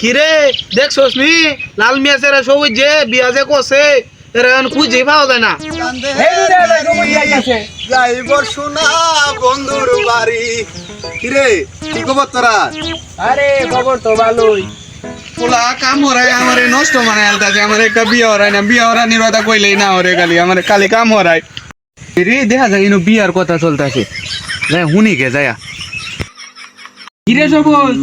কিরে দেখছস নি লাল মিয়া সেরা সবুজ যে বিয়া যে করছে এরা খুঁজে পাওয়া যায় না। যাইব শোনা বন্ধুর বাড়ি। কিরে কি খবর তোরা? আরে খবর তো ভালোই। পোলা কাম হরাই আমারে নষ্ট মানে আলতাছে আমার একটা বিয়া হরাই না বিয়া হরা নিরতা কইলেই না হরে খালি আমার খালি কাম হরাই রে দেখা যায় ইনো বিয়ার কথা চলতেছে যাই হুনি গে যায়া কিরে সবুজ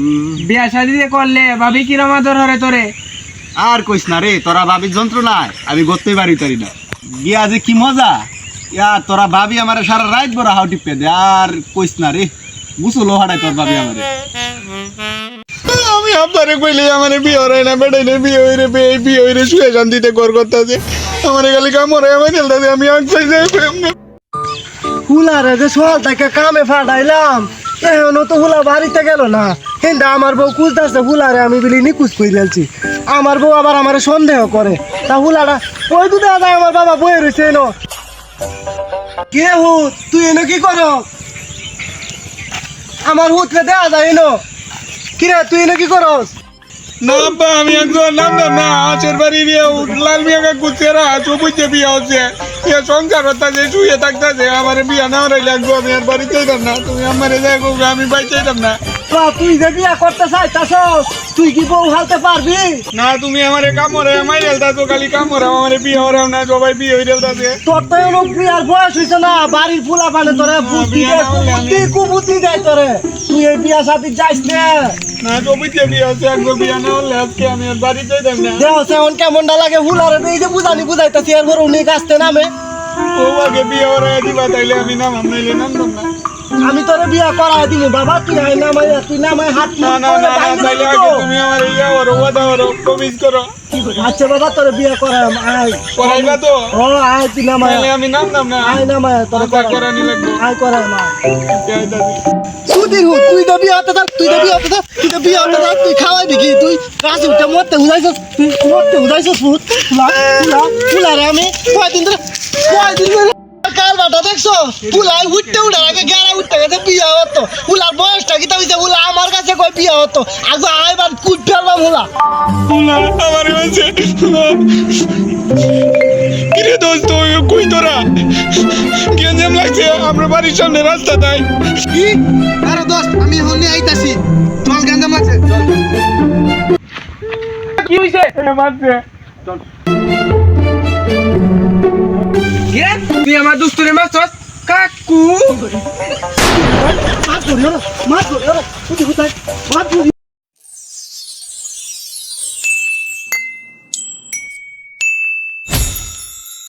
বিয়া শাদি করলে ভাবি কিরম আদর হরে তোরে? আর কইস না রে, তোরা ভাবির যন্ত্রণায় আমি করতেই পারি না। বিয়া যে কি মজা, ইয়া তোরা ভাবি আমার সারা রাত বড় হাউ টিপে দে। আর কইস না রে, গুছলো হাড়াই তোর ভাবি আমারে। আমি আব্বারে কইলে আমারে বিয়ে হরাই না বেটাইলে বিয়ে হইরে শুয়ে শান্তিতে ঘর করতেছে আমারে খালি কাম হরাই আমার চলতেছে আমি আর চাই যাই হুলারে যে সোয়াল থেকে কামে ফাটাইলাম এখনো তো হুলা বাড়িতে গেল না। কিন্তু আমার বউ খুঁজতেছে হুলারে আমি বলি নিকুজ করে ফেলছি। আমার বউ আবার আমার সন্দেহ করে। তা হুলাটা ওই তো দেখা যায় আমার বাবা বয়ে রয়েছে এনো। কে হুত তুই এনো কি কর? আমার হুতকে দেওয়া যায় এনো। কিরে তুই এনো কি করস? না আব্বা আমি একজন নামলাম না আচের বাড়ি বিয়ে লাল মিয়াকে কুচেরা সবুজে বিয়ে হচ্ছে ইয়ে সংসার হতাছে শুয়ে থাকতেছে আমার বিয়া না হরাই লাগবো আমি আর বাড়ি চাইতাম না তুমি আমারে যাই করবে আমি বাড়ি চাইতাম না। তুই যে বিয়া করতে চাইতাছস তুই কি বউ হালতে পারবি? না তুমি আমারে কাম হরাই আমায় হেলতাছো খালি কাম হরাও আমারে বিয়ে হরাও না সবাই বিয়ে হয়ে হেলতাছে তোর তো এরকম বিয়ার বয়স হয়েছে না, বাড়ির ফুলা পানে তোরে বুদ্ধি দেয় কুবুদ্ধি দেয় তোরে। তুই এই বিয়া সাথে যাইস না। না সবুজে বিয়ে হচ্ছে একবার বিয়া না হলে আজকে আমি আর বাড়ি চাইতাম না। দেহ সেমন কেমনটা লাগে হুলারে এই যে বুঝাইতেছি এর পর উনি কাছতে নামে। ও আগে বিয়ে হরাই দিবা তাইলে আমি নামাম নাইলে নামতাম না। আমি তোরে বিয়া করাই দিব বাবা, তুই আই নামাই তুই নামাই হাত না না না না তাইলে আগে তুমি আমার ইয়া করো ওয়াদা করো প্রমিস করো। আচ্ছা বাবা তোরে বিয়া করাম আই করাইবা তো? ও আই তুই নামাই তাইলে আমি নামতাম না। আই নামাই তোরে আচ্ছা করানি লাগবে। আই করাই মা আইতাছি। সুধীর হুত তুই তো বিয়া হতে থাক, তুই তো বিয়া হতে থাক, তুই তো বিয়া হতে থাক, তুই খাওয়াইবি কি? তুই কাছে উঠে মরতে উদাইছস, তুই মরতে উদাইছস ভূত। ফুলারে আমি কয়দিন ধরে কাল বাটা দেখছো ফুলাই উঠতে উঠার আগে গেরা উঠতে গেছে বিয়া হতো। ফুলার বয়সটা কি হইছে? ফুলা আমার কাছে কই বিয়া হতো আগে আইবার কুট ফেললাম ফুলা। না আমার হয়েছে কিরে দোস্ত কই তোরা গেঞ্জাম লাগছে আমরা বাড়ির সামনে রাস্তা তাই কি আরে দোস্ত আমি এখন নিয়ে আইতাছি চল গেঞ্জাম লাগছে চল। কি হইছে? মারছে কিরে তুই আমার দুস্তুরে মারছস কাকু? মাছ ধরিও না, মাছ ধরিও না, তুই কোথায় মাছ ধরি